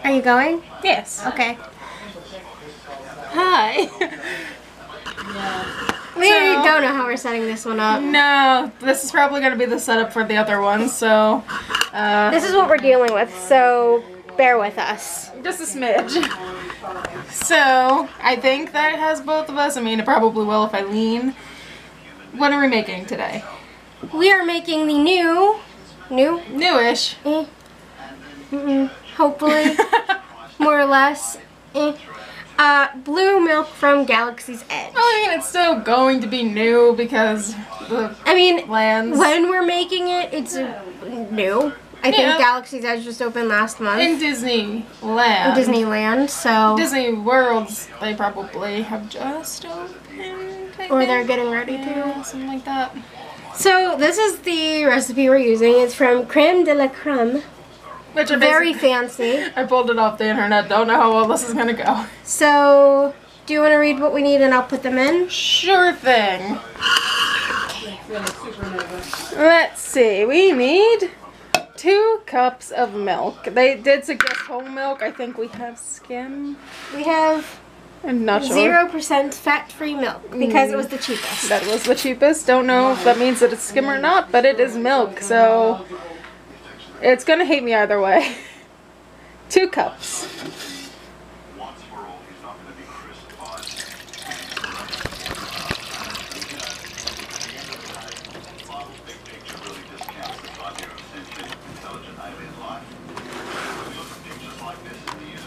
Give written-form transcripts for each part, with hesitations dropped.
Are you going? Yes. Okay. Hi. We already don't know how we're setting this one up. No, this is probably going to be the setup for the other one, so... This is what we're dealing with, so bear with us. Just a smidge. So, I think that has both of us. I mean, it probably will if I lean. What are we making today? We are making the Newish. Hopefully, more or less, blue milk from Galaxy's Edge. I mean, it's still going to be new because the lands. When we're making it, it's new. I think Galaxy's Edge just opened last month. In Disneyland, so... Disney Worlds, they probably have just opened, or they're getting ready to. Something like that. So, this is the recipe we're using. It's from Creme de la Creme. Which are very fancy. I pulled it off the internet. Don't know how well this is going to go. So, do you want to read what we need and I'll put them in? Sure thing. Let's see. We need 2 cups of milk. They did suggest whole milk. I think we have skim. We have I'm not sure. 0% fat-free milk because it was the cheapest. That was the cheapest. Don't know if that means that it's skim or not, but it is milk, so it's gonna hate me either way. 2 cups.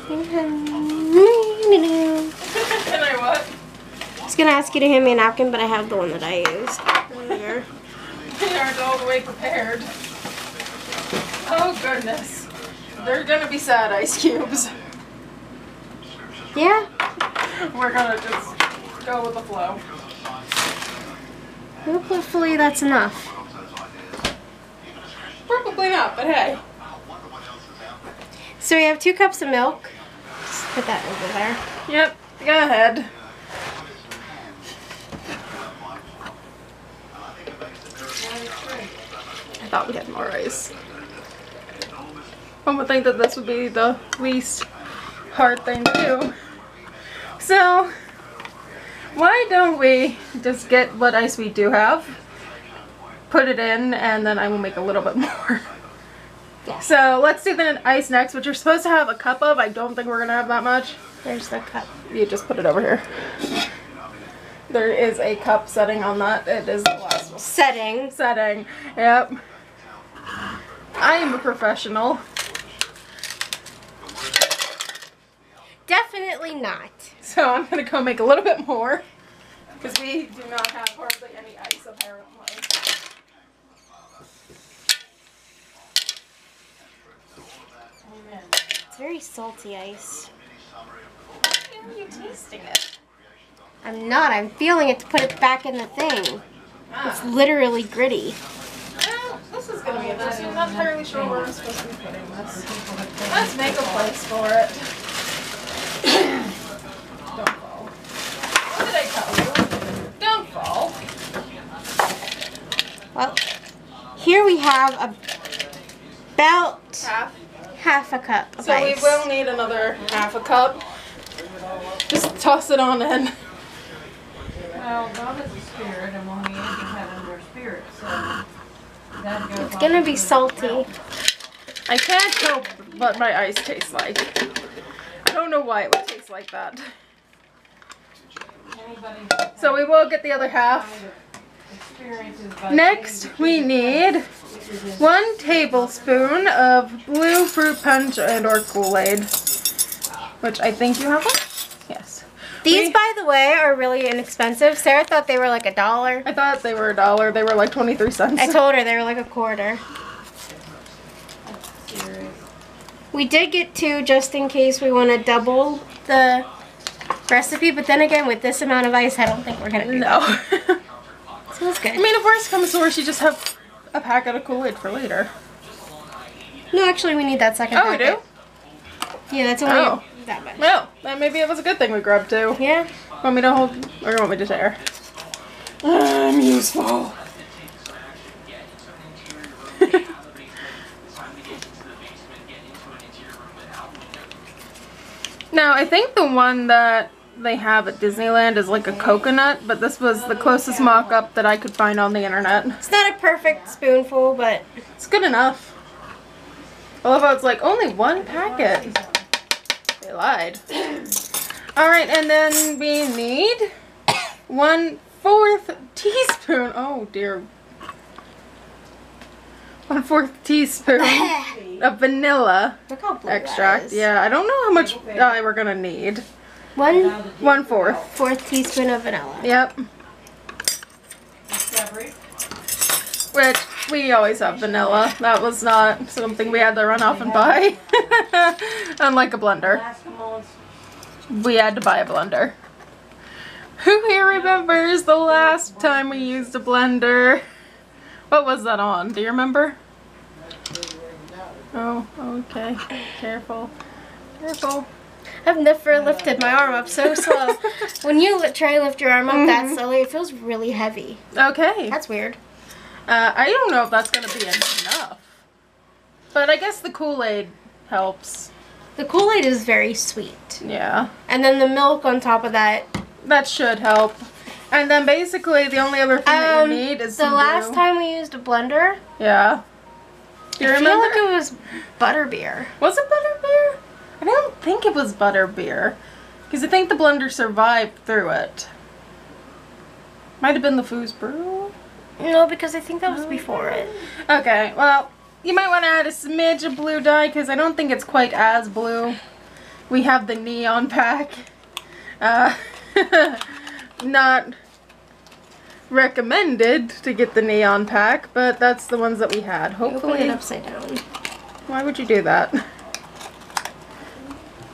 Can I what? I was gonna ask you to hand me a napkin, but I have the one that I use. Earlier. They aren't all the way prepared. Oh goodness. They're gonna be sad ice cubes. Yeah? We're gonna just go with the flow. Well, hopefully that's enough. Probably not, but hey. So we have 2 cups of milk. Just put that over there. Yep, go ahead. I thought we had more ice. One would think that this would be the least hard thing to do. So, why don't we just get what ice we do have, put it in, and then I will make a little bit more. Yeah. So let's do the ice next, which you're supposed to have a cup of. I don't think we're going to have that much. There's the cup. You just put it over here. There is a cup setting on that. It is the last one. Setting. Yep. I am a professional. Definitely not. So I'm going to go make a little bit more. Because we do not have hardly any ice apparently. It's very salty ice. Are you tasting it? I'm not. I'm feeling it to put it back in the thing. It's literally gritty. Well, this is going to be interesting. I'm not entirely sure where I'm supposed to be putting this. Let's make a place for it. Don't fall. What did I tell you? Don't fall. Well, here we have about half a cup of So ice. we will need another half a cup. Just toss it on in. Well, God is a spirit, and when we had under spirit, so that goes It's gonna be salty. I can't help what my ice tastes like. I don't know why it would taste like that. So we will get the other half. Next, we need 1 tablespoon of blue fruit punch and/or Kool-Aid, which I think you have one. Yes. These, by the way, are really inexpensive. Sarah thought they were like $1. I thought they were $1. They were like 23 cents. I told her they were like a quarter. We did get 2 just in case we want to double the recipe, but then again, with this amount of ice, I don't think we're gonna do that. No. So it's good. I mean, if worst comes to worst, you just have a packet of Kool-Aid for later. No, actually, we need that second Oh, we packet. do? Yeah, that's only that much. Well, then maybe it was a good thing we grabbed 2. Yeah. Want me to hold, or you want me to share? I'm useful. Now, I think the one that they have at Disneyland is like a coconut, but this was the closest mock-up that I could find on the internet. It's not a perfect spoonful, but It's good enough. I love how it's like only one packet. They lied. Alright, and then we need 1/4 teaspoon. Oh dear. 1/4 teaspoon of vanilla look how blue extract. that is. Yeah, I don't know how much dye we're gonna need. 1/4 1/4. teaspoon of vanilla. Yep. Which we always have vanilla. That was not something we had to run off and buy. Unlike a blender. We had to buy a blender. Who here remembers the last time we used a blender? What was that on? Do you remember? Oh, okay. Careful. Careful. I've never lifted my arm up so slow. When you try and lift your arm up that slowly, it feels really heavy. Okay. That's weird. I don't know if that's going to be enough. But I guess the Kool-Aid helps. The Kool-Aid is very sweet. Yeah. And then the milk on top of that. That should help. And then basically the only other thing that you need is the some last glue. time we used a blender, Yeah. Do you I remember? feel like it was butterbeer. Was it butterbeer? I don't think it was butterbeer. Because I think the blender survived through it. Might have been the Foos Brew. No, because I think that was before it. Okay, well, you might want to add a smidge of blue dye because I don't think it's quite as blue. We have the neon pack. Not recommended to get the neon pack, but that's the ones that we had. Open Hopefully. it upside down. Why would you do that?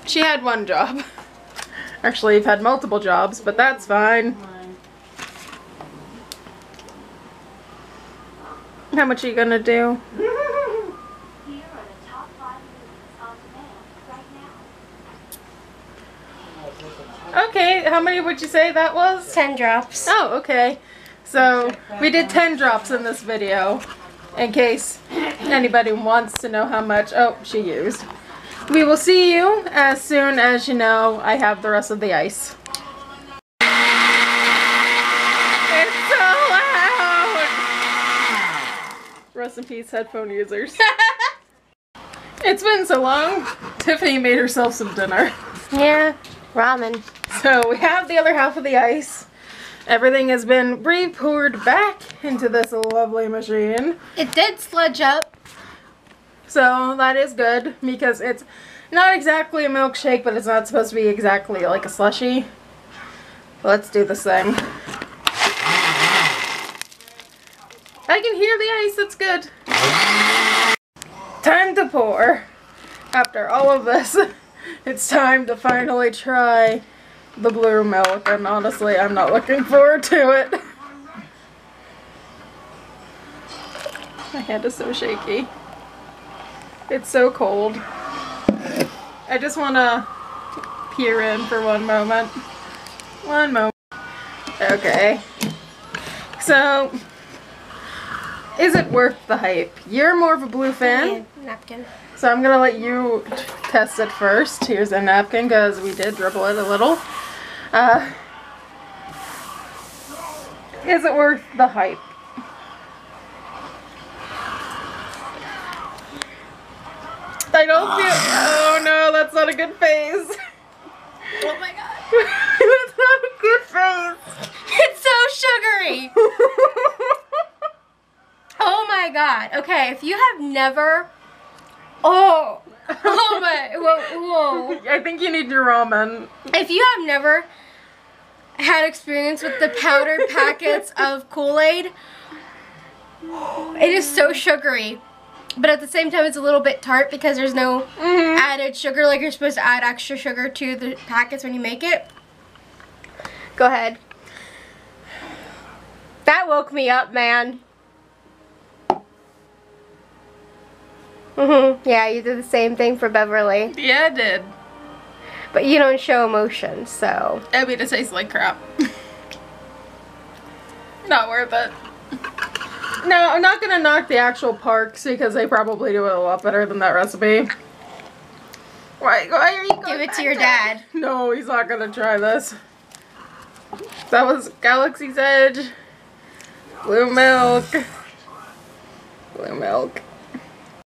She had one job. Actually, you've had multiple jobs, but that's fine. How much are you gonna do? Here are the top 5 movies on demand right now. Okay, how many would you say that was? 10 drops. Oh, okay. So, we did 10 drops in this video, in case anybody wants to know how much, oh, she used. We will see you as soon as you know I have the rest of the ice. It's so loud! Rest in peace, headphone users. It's been so long. Tiffany made herself some dinner. Yeah, ramen. So we have the other half of the ice. Everything has been re-poured back into this lovely machine. It did sludge up. So that is good because it's not exactly a milkshake, but it's not supposed to be exactly like a slushie. Let's do this thing. I can hear the ice, it's good. Time to pour. After all of this, it's time to finally try the blue milk, and honestly, I'm not looking forward to it. My hand is so shaky. It's so cold. I just want to peer in for one moment. One moment. Okay. So, is it worth the hype? You're more of a blue fan. Napkin. So I'm gonna let you test it first. Here's a napkin because we did dribble it a little. Is it worth the hype? I don't feel. Oh no, that's not a good face. Oh my god. That's not a good face. It's so sugary. Oh my god. Okay, if you have never... Oh my... Whoa. I think you need your ramen. If you have never had experience with the powdered packets of Kool-Aid, it is so sugary. But at the same time, it's a little bit tart because there's no added sugar. Like, you're supposed to add extra sugar to the packets when you make it. Go ahead. That woke me up, man. Yeah, you did the same thing for Beverly. Yeah, I did. But you don't show emotion, so. I mean, it tastes like crap. Not worth it. No, I'm not gonna knock the actual Parks because they probably do it a lot better than that recipe. Why are you going Give it back to your dad. No, he's not gonna try this. That was Galaxy's Edge. Blue milk. Blue milk.